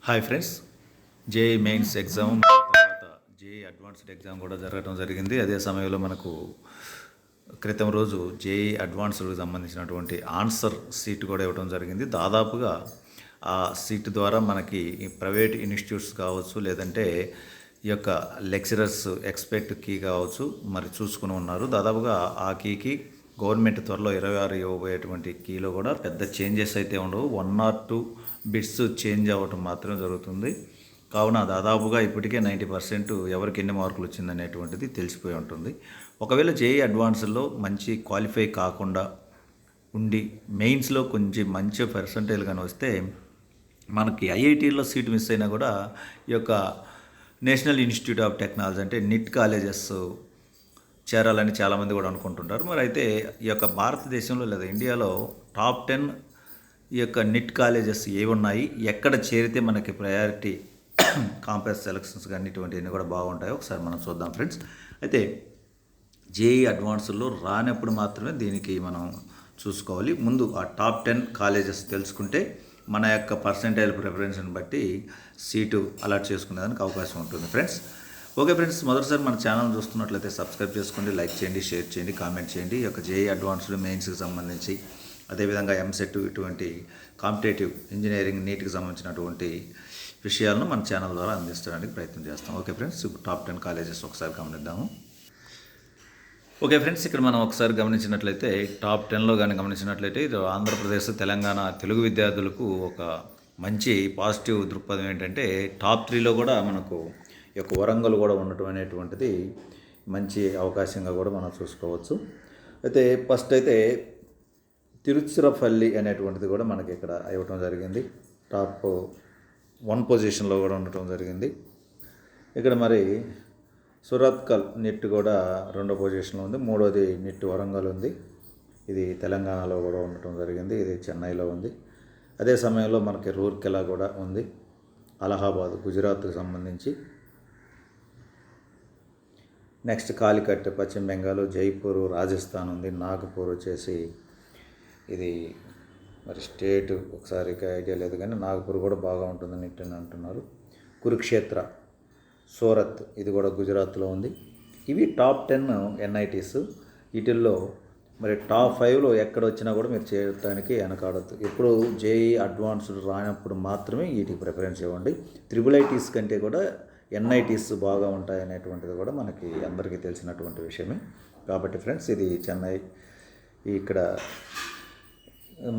Hi friends, JEE mains exam తర్వాత JEE advanced exam కూడా జరగడం జరిగింది. అదే సమయంలో మనకు క్రితం రోజు జేఈ అడ్వాన్స్డ్కి సంబంధించినటువంటి ఆన్సర్ సీట్ కూడా ఇవ్వడం జరిగింది. దాదాపుగా ఆ సీట్ ద్వారా మనకి ప్రైవేట్ ఇన్స్టిట్యూట్స్ కావచ్చు, లేదంటే ఈ యొక్క లెక్చరర్స్ ఎక్స్పెక్ట్ కీ కావచ్చు మరి చూసుకుని ఉన్నారు. దాదాపుగా ఆ కీకి గవర్నమెంట్ త్వరలో 26 ఇవ్వబోయేటువంటి కీలో కూడా పెద్ద చేంజెస్ అయితే ఉండవు. 1 or 2 బిట్స్ చేంజ్ అవ్వటం మాత్రమే జరుగుతుంది. కావున దాదాపుగా ఇప్పటికే 90% ఎవరికి ఎన్ని మార్కులు వచ్చిందనేటువంటిది తెలిసిపోయి ఉంటుంది. ఒకవేళ జేఈ అడ్వాన్స్లో మంచి క్వాలిఫై కాకుండా ఉండి మెయిన్స్లో కొంచెం మంచి పర్సంటేజ్ కానీ వస్తే మనకి ఐఐటీలో సీట్ మిస్ అయినా కూడా ఈ యొక్క నేషనల్ ఇన్స్టిట్యూట్ ఆఫ్ టెక్నాలజీ అంటే నిట్ కాలేజెస్ చేరాలని చాలామంది కూడా అనుకుంటుంటారు. మరి అయితే ఈ యొక్క భారతదేశంలో లేదా ఇండియాలో టాప్ 10 ఈ యొక్క నిట్ కాలేజెస్ ఏవి ఉన్నాయి, ఎక్కడ చేరితే మనకి ప్రయారిటీ కాంపస్ సెలక్షన్స్ కానీ ఇటువంటివన్నీ కూడా బాగుంటాయో ఒకసారి మనం చూద్దాం ఫ్రెండ్స్. అయితే జేఈ అడ్వాన్స్లో రానప్పుడు మాత్రమే దీనికి మనం చూసుకోవాలి. ముందు ఆ టాప్ 10 కాలేజెస్ తెలుసుకుంటే మన యొక్క పర్సంటేజ్ ప్రిఫరెన్స్ని బట్టి సీటు అలాట్ చేసుకునేదానికి అవకాశం ఉంటుంది ఫ్రెండ్స్. ఓకే ఫ్రెండ్స్, మొదటిసారి మన ఛానల్ చూస్తున్నట్లయితే సబ్స్క్రైబ్ చేసుకోండి, లైక్ చేయండి, షేర్ చేయండి, కామెంట్ చేయండి. ఈ యొక్క జేఈ అడ్వాన్స్డ్ మెయిన్స్కి సంబంధించి అదేవిధంగా ఎంసెట్ ఇటువంటి కాంపిటేటివ్ ఇంజనీరింగ్ నీట్కి సంబంధించినటువంటి విషయాలను మన ఛానల్ ద్వారా అందించడానికి ప్రయత్నం చేస్తాం. ఓకే ఫ్రెండ్స్, ఇప్పుడు టాప్ 10 కాలేజెస్ ఒకసారి గమనిద్దాము. ఓకే ఫ్రెండ్స్, ఇక్కడ మనం ఒకసారి గమనించినట్లయితే టాప్ 10లో కానీ గమనించినట్లయితే ఇది ఆంధ్రప్రదేశ్, తెలంగాణ తెలుగు విద్యార్థులకు ఒక మంచి పాజిటివ్ దృక్పథం ఏంటంటే టాప్ 3లో కూడా మనకు ఈ యొక్క వరంగల్ కూడా ఉండటం అనేటువంటిది మంచి అవకాశంగా కూడా మనం చూసుకోవచ్చు. అయితే ఫస్ట్ అయితే తిరుచిరపల్లి అనేటువంటిది కూడా మనకి ఇక్కడ ఇవ్వటం జరిగింది. టాప్ 1 పొజిషన్లో కూడా ఉండటం జరిగింది. ఇక్కడ మరి సురత్కల్ నిట్ కూడా 2వ పొజిషన్లో ఉంది. 3వది నిట్ వరంగల్ ఉంది. ఇది తెలంగాణలో కూడా ఉండటం జరిగింది. ఇది చెన్నైలో ఉంది. అదే సమయంలో మనకి రూర్కెలా కూడా ఉంది, అలహాబాద్ గుజరాత్కు సంబంధించి. నెక్స్ట్ కాలికట్ పశ్చిమ బెంగాల్, జైపూర్ రాజస్థాన్ ఉంది, నాగపూర్ వచ్చేసి ఇది మరి స్టేట్ ఒకసారి ఐడియా లేదు కానీ నాగపూర్ కూడా బాగా ఉంటుందని నిట్ అని అంటున్నారు. కురుక్షేత్ర, సూరత్ ఇది కూడా గుజరాత్లో ఉంది. ఇవి టాప్ 10 ఎన్ఐటీస్. వీటిల్లో మరి టాప్ 5లో ఎక్కడ వచ్చినా కూడా మీరు చేయడానికి వెనకాడద్దు. ఎప్పుడు జేఈ అడ్వాన్స్డ్ రానప్పుడు మాత్రమే వీటికి ప్రిఫరెన్స్ ఇవ్వండి. త్రిబుల్ ఐటీస్ కంటే కూడా ఎన్ఐటీస్ బాగా ఉంటాయనేటువంటిది కూడా మనకి అందరికీ తెలిసినటువంటి విషయమే. కాబట్టి ఫ్రెండ్స్, ఇది చెన్నై ఇక్కడ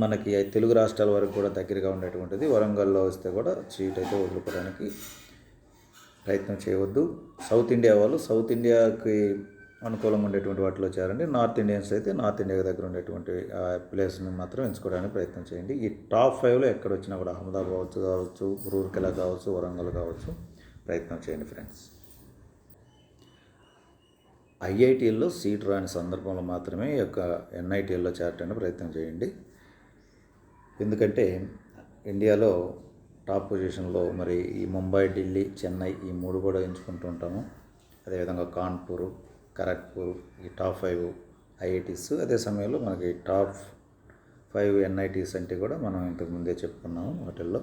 మనకి తెలుగు రాష్ట్రాల వరకు కూడా దగ్గరగా ఉండేటువంటిది. వరంగల్లో వస్తే కూడా సీట్ అయితే వదులుకోవడానికి ప్రయత్నం చేయవద్దు. సౌత్ ఇండియా వాళ్ళు సౌత్ ఇండియాకి అనుకూలంగా ఉండేటువంటి వాటిలో చేరండి. నార్త్ ఇండియన్స్ అయితే నార్త్ ఇండియా దగ్గర ఉండేటువంటి ఆ ప్లేస్ని మాత్రం ఎంచుకోవడానికి ప్రయత్నం చేయండి. ఈ టాప్ 5లో ఎక్కడ వచ్చినా కూడా అహ్మదాబాద్ కావచ్చు, రూర్కెలా కావచ్చు, వరంగల్ కావచ్చు, ప్రయత్నం చేయండి ఫ్రెండ్స్. ఐఐటీల్లో సీట్ రాని సందర్భంలో మాత్రమే ఈ యొక్క ఎన్ఐటీల్లో చేరడానికి ప్రయత్నం చేయండి. ఎందుకంటే ఇండియాలో టాప్ పొజిషన్లో మరి ఈ ముంబై, ఢిల్లీ, చెన్నై ఈ 3 కూడా ఎంచుకుంటూ ఉంటాము. అదేవిధంగా కాన్పూర్, ఖరగ్పూర్ ఈ టాప్ 5 ఐఐటీస్. అదే సమయంలో మనకి టాప్ 5 ఎన్ఐటీస్ అంటే కూడా మనం ఇంతకుముందే చెప్పుకున్నాము. వాటిల్లో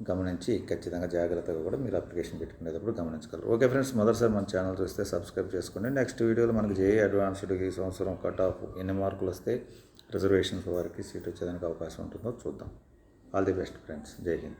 గమనించి ఖచ్చితంగా జాగ్రత్తగా కూడా మీరు అప్లికేషన్ పెట్టుకునేటప్పుడు గమనించగలరు. ఓకే ఫ్రెండ్స్, మొదటిసారి మన ఛానల్ చూస్తే సబ్స్క్రైబ్ చేసుకోండి. నెక్స్ట్ వీడియోలో మనకి జేఈ అడ్వాన్స్డ్కి ఈ సంవత్సరం కట్ ఆఫ్ ఎన్ని మార్కులు వస్తే రిజర్వేషన్స్ వారికి సీట్ వచ్చేదానికి అవకాశం ఉంటుందో చూద్దాం. All the best friends. జై హింద్.